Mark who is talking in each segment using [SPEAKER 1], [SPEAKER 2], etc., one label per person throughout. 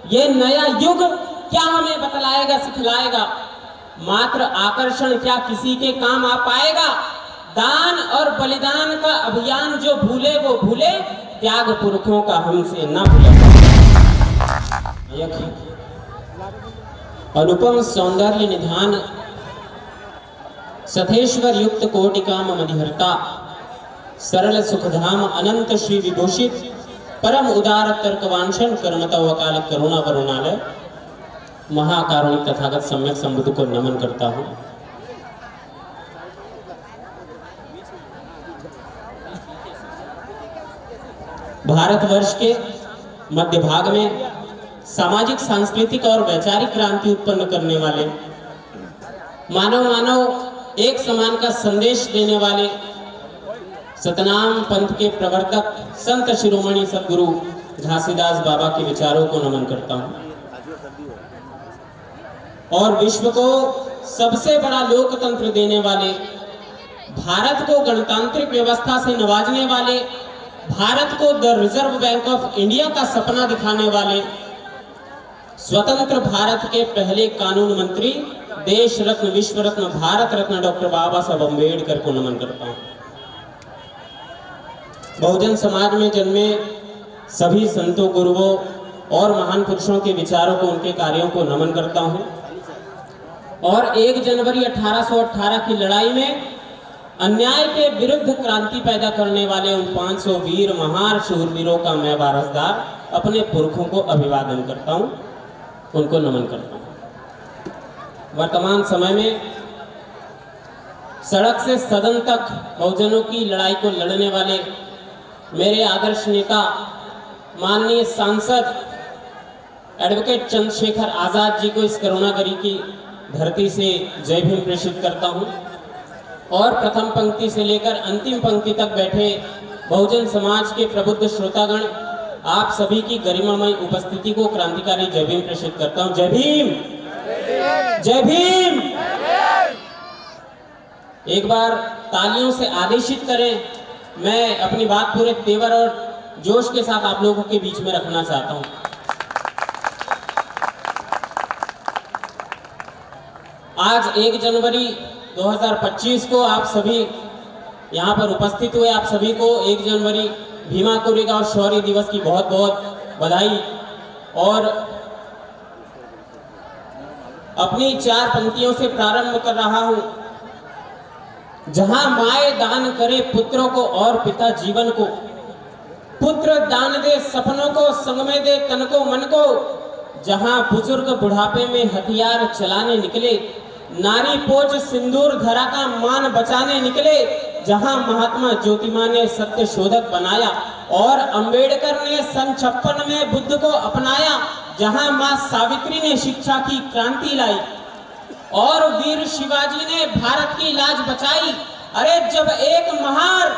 [SPEAKER 1] ये नया युग क्या हमें बतलाएगा, सिखलाएगा? मात्र आकर्षण क्या किसी के काम आ पाएगा? दान और बलिदान का अभियान जो भूले वो भूले, त्याग पुरखों का हमसे न भूला। अनुपम सौंदर्य निधान सथेश्वर युक्त कोटि काम मधिहर्ता, सरल सुखधाम अनंत श्री विभूषित, परम उदार तर्कवांशन कर्मता वकाल करुणा वरुणालय, महाकारुणिक तथागत सम्यक संबुद्ध को नमन करता हूं। भारतवर्ष के मध्य भाग में सामाजिक, सांस्कृतिक और वैचारिक क्रांति उत्पन्न करने वाले, मानव एक समान का संदेश देने वाले सतनाम पंथ के प्रवर्तक संत शिरोमणि सद्गुरु घासीदास बाबा के विचारों को नमन करता हूं और विश्व को सबसे बड़ा लोकतंत्र देने वाले, भारत को गणतांत्रिक व्यवस्था से नवाजने वाले, भारत को the reserve bank of India का सपना दिखाने वाले, स्वतंत्र भारत के पहले कानून मंत्री, देश रत्न, विश्व रत्न, भारत रत्न डॉक्टर बाबा साहब अम्बेडकर को नमन करता हूं। बहुजन समाज में जन्मे सभी संतों, गुरुओं और महान पुरुषों के विचारों को, उनके कार्यों को नमन करता हूं और 1 जनवरी 1818 की लड़ाई में अन्याय के विरुद्ध क्रांति पैदा करने वाले उन 500 वीर महान शूरवीरों का मैं वारसदार अपने पुरखों को अभिवादन करता हूं, उनको नमन करता हूं। वर्तमान समय में सड़क से सदन तक बहुजनों की लड़ाई को लड़ने वाले मेरे आदर्श नेता माननीय सांसद एडवोकेट चंद्रशेखर आजाद जी को इस करुणागरी की धरती से जय भीम प्रेषित करता हूं और प्रथम पंक्ति से लेकर अंतिम पंक्ति तक बैठे बहुजन समाज के प्रबुद्ध श्रोतागण, आप सभी की गरिमामय उपस्थिति को क्रांतिकारी जय भीम प्रेषित करता हूं। जय भीम, जय भीम। एक बार तालियों से आदेशित करें। मैं अपनी बात पूरे तेवर और जोश के साथ आप लोगों के बीच में रखना चाहता हूं। आज 1 जनवरी 2025 को आप सभी यहाँ पर उपस्थित हुए, आप सभी को 1 जनवरी भीमा कोरेगांव शौर्य दिवस की बहुत बहुत बधाई और अपनी 4 पंक्तियों से प्रारंभ कर रहा हूं। जहां माए दान करे पुत्रों को और पिता जीवन को, पुत्र दान दे सपनों को, संग में दे तन को मन को, जहां बुजुर्ग बुढ़ापे में हथियार चलाने निकले, नारी पोच सिंदूर धरा का मान बचाने निकले, जहां महात्मा ज्योतिबा ने सत्य शोधक बनाया और अंबेडकर ने सन 56 में बुद्ध को अपनाया, जहां मां सावित्री ने शिक्षा की क्रांति लाई और वीर शिवाजी ने भारत की लाज बचाई। अरे जब एक महार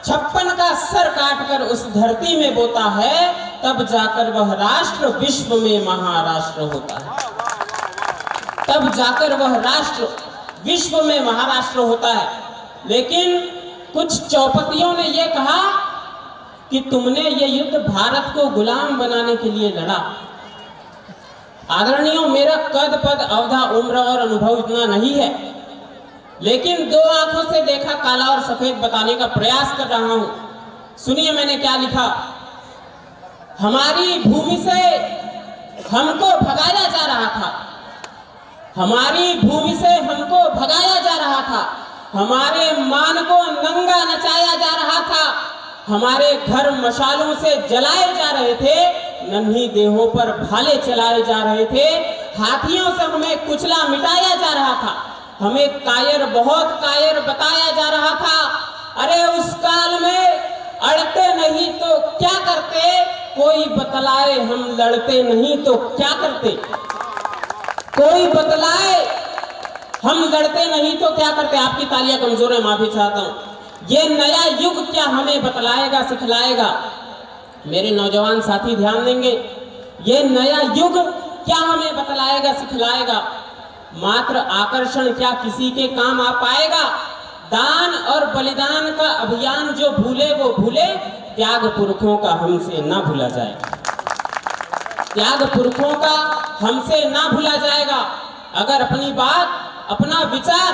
[SPEAKER 1] 56 का सर काटकर उस धरती में बोता है, तब जाकर वह राष्ट्र विश्व में महाराष्ट्र होता है, तब जाकर वह राष्ट्र विश्व में महाराष्ट्र होता है। लेकिन कुछ चौपतियों ने यह कहा कि तुमने ये युद्ध भारत को गुलाम बनाने के लिए लड़ा। आदरणीयों, मेरा कद पद अवधा उम्र और अनुभव इतना नहीं है, लेकिन 2 आंखों से देखा काला और सफेद बताने का प्रयास कर रहा हूं। सुनिए मैंने क्या लिखा। हमारी भूमि से हमको भगाया जा रहा था, हमारी भूमि से हमको भगाया जा रहा था, हमारे मान को नंगा नचाया जा रहा था, हमारे घर मशालों से जलाए जा रहे थे, नन्ही देहों पर भाले चलाए जा रहे थे, हाथियों से हमें कुचला मिटाया जा रहा था, हमें कायर, बहुत कायर बताया जा रहा था। अरे उस काल में अड़ते नहीं तो क्या करते, कोई बतलाए हम लड़ते नहीं तो क्या करते, कोई बतलाए हम लड़ते नहीं तो क्या करते। आपकी तालियां कमजोर है, माफी चाहता हूं। ये नया युग क्या हमें बतलाएगा, सिखलाएगा? मेरे नौजवान साथी ध्यान देंगे। ये नया युग क्या हमें बतलाएगा, सिखलाएगा? मात्र आकर्षण क्या किसी के काम आ पाएगा? दान और बलिदान का अभियान जो भूले वो भूले, त्याग पुरखों का हमसे ना भूला जाए। त्याग पुरखों का हमसे ना भूला जाएगा। अगर अपनी बात, अपना विचार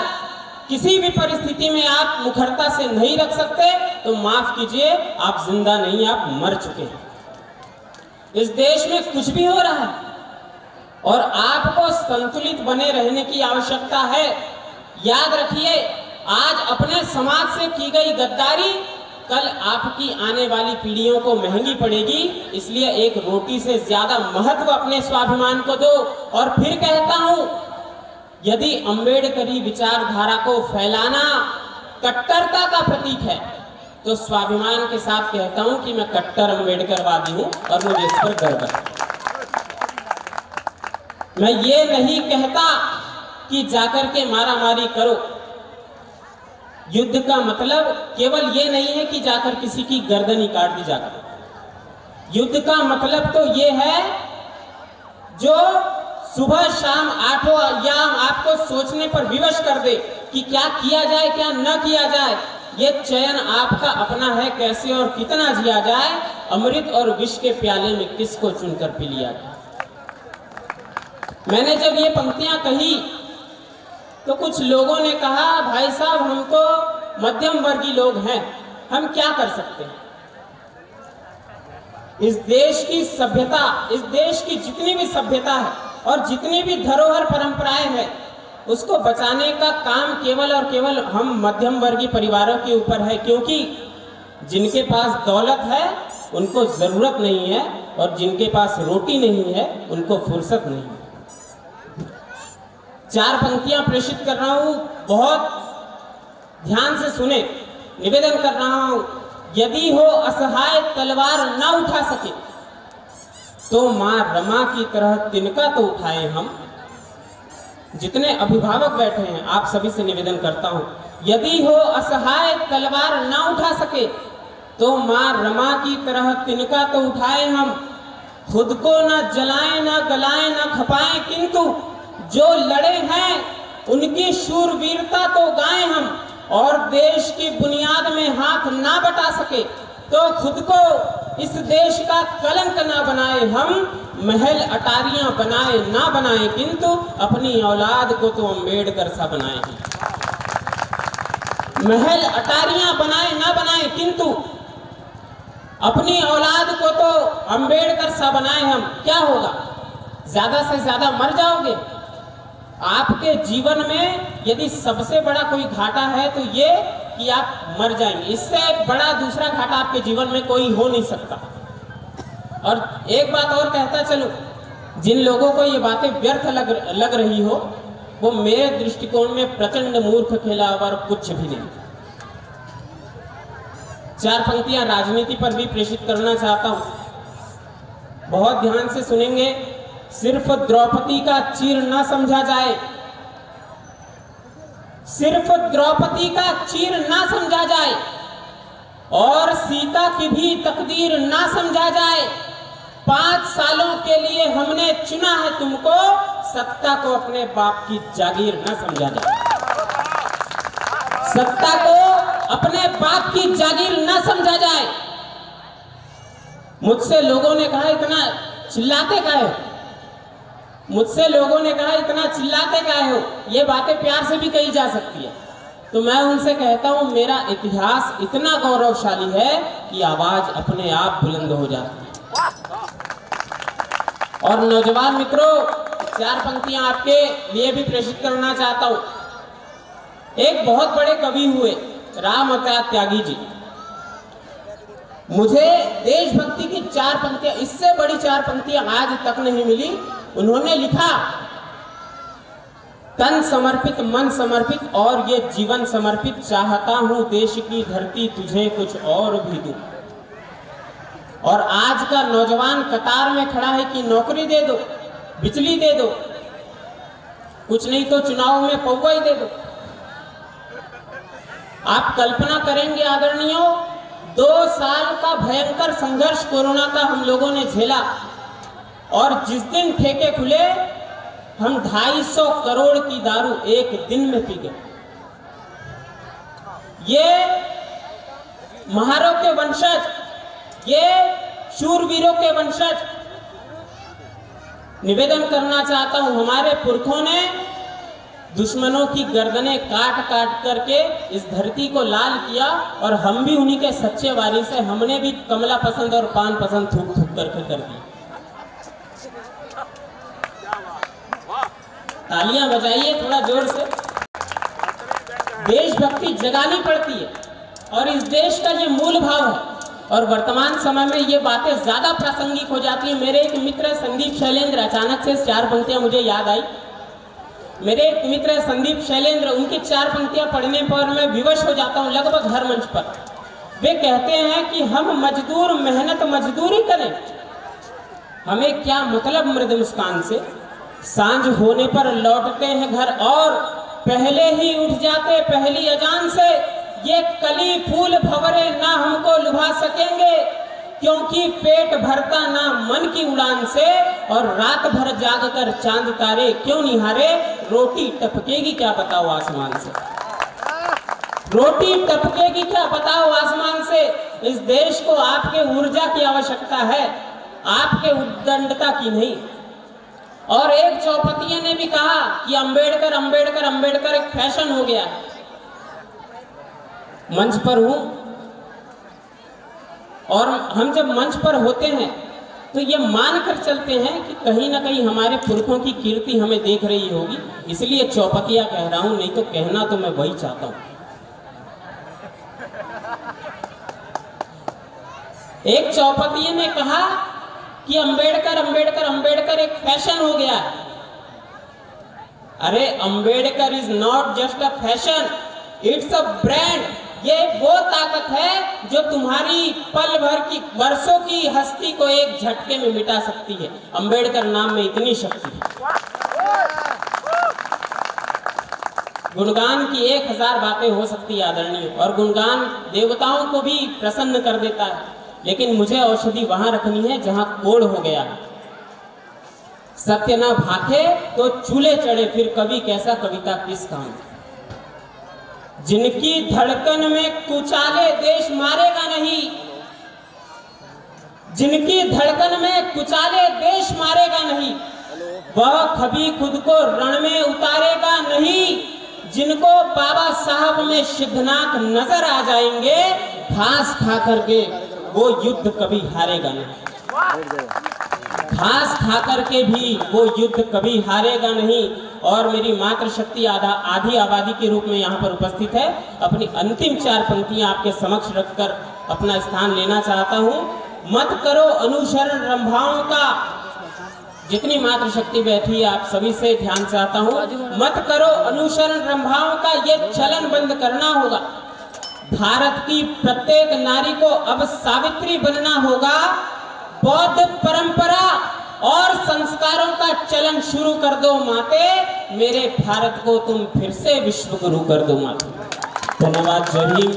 [SPEAKER 1] किसी भी परिस्थिति में आप मुखरता से नहीं रख सकते तो माफ कीजिए, आप जिंदा नहीं, आप मर चुके हैं। इस देश में कुछ भी हो रहा है और आपको संतुलित बने रहने की आवश्यकता है। याद रखिए, आज अपने समाज से की गई गद्दारी कल आपकी आने वाली पीढ़ियों को महंगी पड़ेगी। इसलिए एक रोटी से ज्यादा महत्व अपने स्वाभिमान को दो। और फिर कहता हूं, यदि अंबेडकरी विचारधारा को फैलाना कट्टरता का प्रतीक है तो स्वाभिमान के साथ कहता हूं कि मैं कट्टर अंबेडकरवादी हूं और मुझे इस पर गर्व है। मैं ये नहीं कहता कि जाकर के मारामारी करो। युद्ध का मतलब केवल ये नहीं है कि जाकर किसी की गर्दन ही काट दी जाकर। युद्ध का मतलब तो ये है जो सुबह शाम 8 याम आपको सोचने पर विवश कर दे कि क्या किया जाए, क्या न किया जाए। ये चयन आपका अपना है, कैसे और कितना जिया जाए, अमृत और विष के प्याले में किसको चुनकर पी लिया जाए। मैंने जब ये पंक्तियां कही तो कुछ लोगों ने कहा, भाई साहब हम तो मध्यम वर्गीय लोग हैं, हम क्या कर सकते हैं। इस देश की सभ्यता, इस देश की जितनी भी सभ्यता है और जितनी भी धरोहर परंपराएं हैं, उसको बचाने का काम केवल और केवल हम मध्यम वर्गीय परिवारों के ऊपर है। क्योंकि जिनके पास दौलत है उनको जरूरत नहीं है और जिनके पास रोटी नहीं है उनको फुर्सत नहीं है। 4 पंक्तियां प्रेषित कर रहा हूं, बहुत ध्यान से सुने। निवेदन कर रहा हूं, यदि हो असहाय तलवार न उठा सके तो मां रमा की तरह तिनका तो उठाए हम। जितने अभिभावक बैठे हैं आप सभी से निवेदन करता हूं, यदि हो असहाय तलवार न उठा सके तो मां रमा की तरह तिनका तो उठाए हम। खुद को न जलाएं, न गलाएं, न खपाएं, किंतु जो लड़े हैं उनकी शूरवीरता तो गाएं हम। और देश की बुनियाद में हाथ ना बटा सके तो खुद को इस देश का कलंक ना बनाए हम। महल अटारियां बनाए ना बनाए, किंतु अपनी औलाद को तो अंबेडकर सा बनाए हैं। महल अटारियां बनाए ना बनाए, किंतु अपनी औलाद को तो अंबेडकर सा बनाए हम। क्या होगा, ज्यादा से ज्यादा मर जाओगे। आपके जीवन में यदि सबसे बड़ा कोई घाटा है तो ये कि आप मर जाएंगे। इससे बड़ा दूसरा घाटा आपके जीवन में कोई हो नहीं सकता। और एक बात और कहता चलूं, जिन लोगों को ये बातें व्यर्थ लग रही हो वो मेरे दृष्टिकोण में प्रचंड मूर्ख खेला और कुछ भी नहीं। 4 पंक्तियां राजनीति पर भी प्रेषित करना चाहता हूं, बहुत ध्यान से सुनेंगे। सिर्फ द्रौपदी का चीर न समझा जाए, सिर्फ द्रौपदी का चीर ना समझा जाए और सीता की भी तकदीर ना समझा जाए। 5 सालों के लिए हमने चुना है तुमको, सत्ता को अपने बाप की जागीर ना समझा जाए। सत्ता को अपने बाप की जागीर ना समझा जाए। मुझसे लोगों ने कहा इतना चिल्लाते काहे हो, मुझसे लोगों ने कहा इतना चिल्लाते काहे हो। ये बातें प्यार से भी कही जा सकती है। तो मैं उनसे कहता हूं, मेरा इतिहास इतना गौरवशाली है कि आवाज अपने आप बुलंद हो जाती है। और नौजवान मित्रों, 4 पंक्तियां आपके लिए भी प्रेषित करना चाहता हूं। एक बहुत बड़े कवि हुए रामअवतार त्यागी जी, मुझे देशभक्ति की 4 पंक्तियां, इससे बड़ी 4 पंक्तियां आज तक नहीं मिली। उन्होंने लिखा, तन समर्पित, मन समर्पित और ये जीवन समर्पित, चाहता हूं देश की धरती तुझे कुछ और भी दूं। और आज का नौजवान कतार में खड़ा है कि नौकरी दे दो, बिजली दे दो, कुछ नहीं तो चुनाव में पौवा ही दे दो। आप कल्पना करेंगे आदरणीयों, 2 साल का भयंकर संघर्ष कोरोना का हम लोगों ने झेला और जिस दिन ठेके खुले हम 250 करोड़ की दारू एक दिन में पी गए। ये महारों के वंशज, ये शूरवीरों के वंशज निवेदन करना चाहता हूं, हमारे पुरखों ने दुश्मनों की गर्दनें काट काट करके इस धरती को लाल किया और हम भी उन्हीं के सच्चे वारिस हैं। हमने भी कमला पसंद और पान पसंद थूक थूक करके कर दी। तालियां बजाइए थोड़ा जोर से। देशभक्ति जगानी पड़ती है और इस देश का ये मूल भाव है और वर्तमान समय में ये बातें ज्यादा प्रासंगिक हो जाती है। मेरे एक मित्र संदीप शैलेंद्र, अचानक से 4 पंक्तियां मुझे याद आई। मेरे एक मित्र संदीप शैलेंद्र, उनकी 4 पंक्तियां पढ़ने पर मैं विवश हो जाता हूं लगभग हर मंच पर। वे कहते हैं कि हम मजदूर मेहनत मजदूरी करें, हमें क्या मतलब मृद मुस्कान से, सांझ होने पर लौटते हैं घर और पहले ही उठ जाते पहली अजान से। ये कली फूल भंवरे ना हमको लुभा सकेंगे, क्योंकि पेट भरता ना मन की उड़ान से, और रात भर जाग कर चांद तारे क्यों निहारे, रोटी टपकेगी क्या बताओ आसमान से, रोटी टपकेगी क्या बताओ आसमान से। इस देश को आपके ऊर्जा की आवश्यकता है, आपके उद्दंडता की नहीं। और एक चौपतिये ने भी कहा कि अंबेडकर अंबेडकर अंबेडकर एक फैशन हो गया। मंच पर हूं और हम जब मंच पर होते हैं तो ये मानकर चलते हैं कि कहीं ना कहीं हमारे पुरखों की कीर्ति हमें देख रही होगी, इसलिए चौपतिया कह रहा हूं, नहीं तो कहना तो मैं वही चाहता हूं। एक चौपतिये ने कहा कि अंबेडकर अंबेडकर अंबेडकर एक फैशन हो गया। अरे Ambedkar is not just a fashion, it's a brand. ये वो ताकत है जो तुम्हारी पल भर की वर्षों की हस्ती को एक झटके में मिटा सकती है। अंबेडकर नाम में इतनी शक्ति है। गुणगान की 1000 बातें हो सकती है आदरणीय, और गुणगान देवताओं को भी प्रसन्न कर देता है, लेकिन मुझे औषधि वहां रखनी है जहां कोढ़ हो गया। सत्य ना भाखे तो चूल्हे चढ़े, फिर कवि कैसा कविता किस काम। जिनकी धड़कन में कुचाले देश मारेगा नहीं, जिनकी धड़कन में कुचाले देश मारेगा नहीं, वह कभी खुद को रण में उतारेगा नहीं। जिनको बाबा साहब में सिद्धनाथ नजर आ जाएंगे घास खा करके, वो युद्ध कभी हारेगा नहीं। घास खा करके भी वो युद्ध कभी हारेगा नहीं। और मेरी मातृशक्ति आधी आबादी के रूप में यहाँ पर उपस्थित है। अपनी अंतिम 4 पंक्तियां आपके समक्ष रखकर अपना स्थान लेना चाहता हूँ। मत करो अनुसरण रंभाओं का, जितनी मातृशक्ति बैठी है आप सभी से ध्यान चाहता हूँ। मत करो अनुसरण रंभाओं का, ये चलन बंद करना होगा। भारत की प्रत्येक नारी को अब सावित्री बनना होगा। बौद्ध परंपरा और संस्कारों का चलन शुरू कर दो माते, मेरे भारत को तुम फिर से विश्व गुरु कर दो माते। धन्यवाद। जय हिंद।